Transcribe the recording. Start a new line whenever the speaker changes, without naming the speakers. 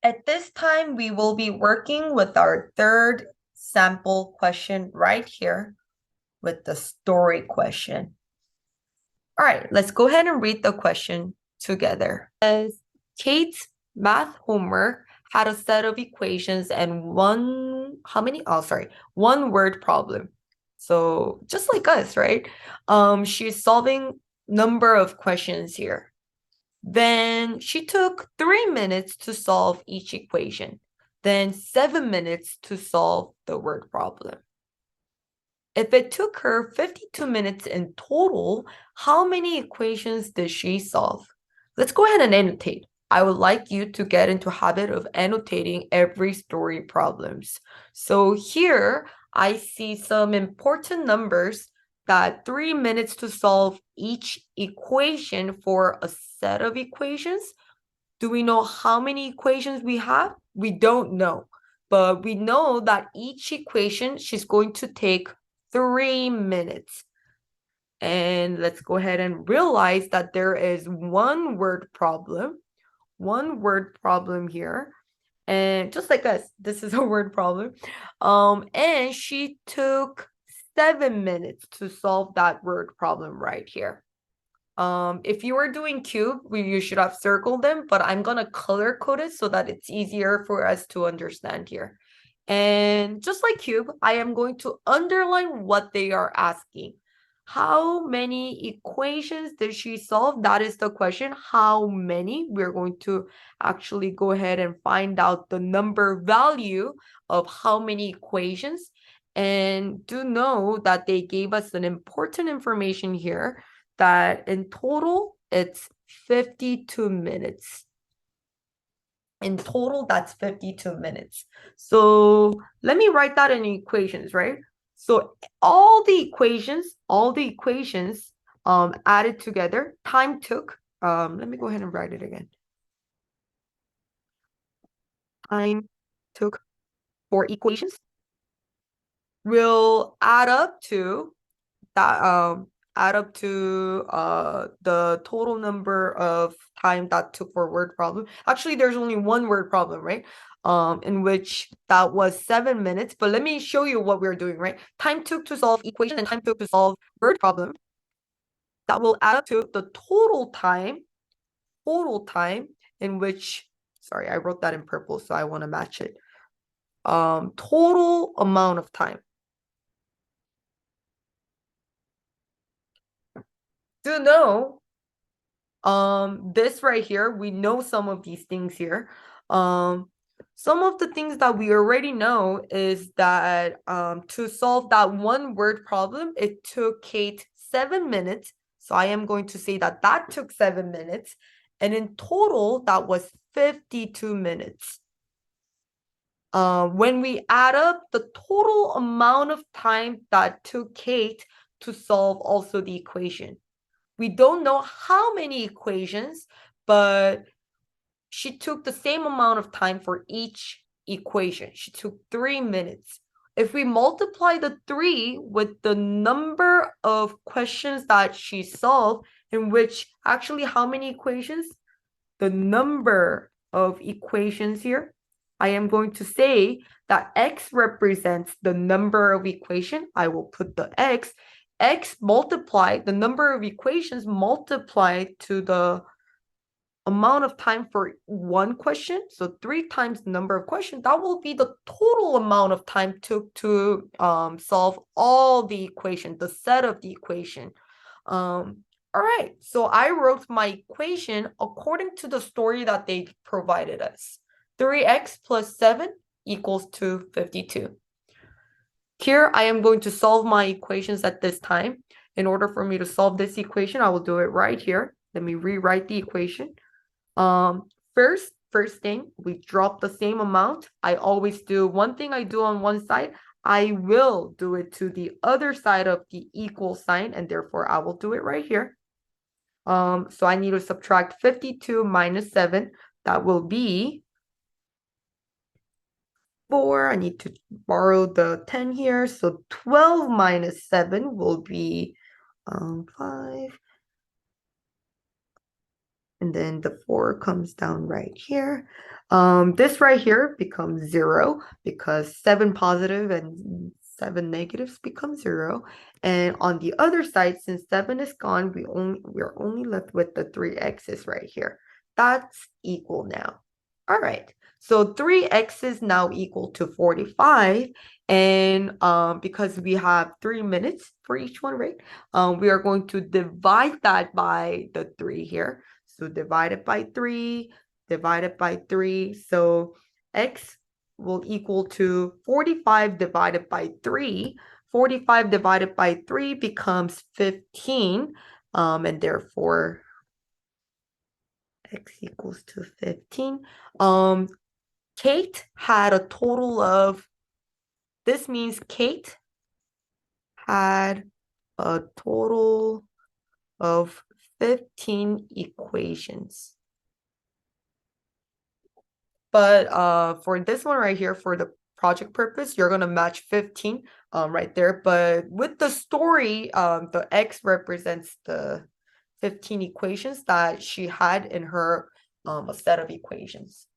at this time, we will be working with our third sample question right here with the story question. All right, let's go ahead and read the question together. As Kate's math homework had a set of equations and one word problem. So just like us, right? She's solving number of questions here. Then she took 3 minutes to solve each equation, then 7 minutes to solve the word problem. If it took her 52 minutes in total, how many equations did she solve? Let's go ahead and annotate. I would like you to get into habit of annotating every story problems. So here I see some important numbers that 3 minutes to solve each equation for a set of equations. Do we know how many equations we have? We don't know, but we know that each equation she's going to take 3 minutes. And let's go ahead and realize that there is one word problem here. And just like us, this is a word problem. And she took 7 minutes to solve that word problem right here. If you were doing cube, you should have circled them, but I'm gonna color code it so that it's easier for us to understand here. And just like cube, I am going to underline what they are asking. How many equations did she solve? That is the question. How many? We're going to actually go ahead and find out the number value of how many equations. And do know that they gave us an important information here that in total, it's 52 minutes. In total, that's 52 minutes. So let me write that in equations, right? So all the equations added together, time took, let me go ahead and write it again. Time took for equations will add up to that the total number of time that took for word problem. Actually, there's only one word problem, right? In which that was 7 minutes. But let me show you what we're doing, right? Time took to solve equation and time took to solve word problem. That will add up to the total time in which, sorry, I wrote that in purple, so I want to match it. Total amount of time. Do know this right here, we know some of these things here. Some of the things that we already know is that to solve that one word problem, it took Kate 7 minutes. So I am going to say that that took 7 minutes. And in total, that was 52 minutes. When we add up the total amount of time that took Kate to solve also the equation. We don't know how many equations, but she took the same amount of time for each equation. She took 3 minutes. If we multiply the 3 with the number of questions that she solved, in which actually how many equations? The number of equations here. I am going to say that x represents the number of equation. I will put the x multiplied, the number of equations multiplied to the amount of time for one question. So 3 times the number of questions, that will be the total amount of time took to solve all the equation, the set of the equation. All right, so I wrote my equation according to the story that they provided us. 3x plus 7 equals to 52. Here, I am going to solve my equations at this time. In order for me to solve this equation, I will do it right here. Let me rewrite the equation. First thing, we drop the same amount. I always do one thing I do on one side, I will do it to the other side of the equal sign, and therefore I will do it right here. So I need to subtract 52 minus 7. That will be 4. I need to borrow the 10 here. So 12 minus 7 will be 5. and then the 4 comes down right here. This right here becomes 0 because 7 positive and 7 negatives become 0. And on the other side, since 7 is gone, we're only left with the 3x's right here. That's equal now. All right. So 3x is now equal to 45. And because we have 3 minutes for each one, right? We are going to divide that by the 3 here. So divide it by 3, divide it by 3. So x will equal to 45 divided by 3. 45 divided by 3 becomes 15. And therefore, x equals to 15. Kate had a total of, this means Kate had a total of 15 equations. But for this one right here, for the project purpose, you're gonna match 15 right there. But with the story, the x represents the 15 equations that she had in her a set of equations.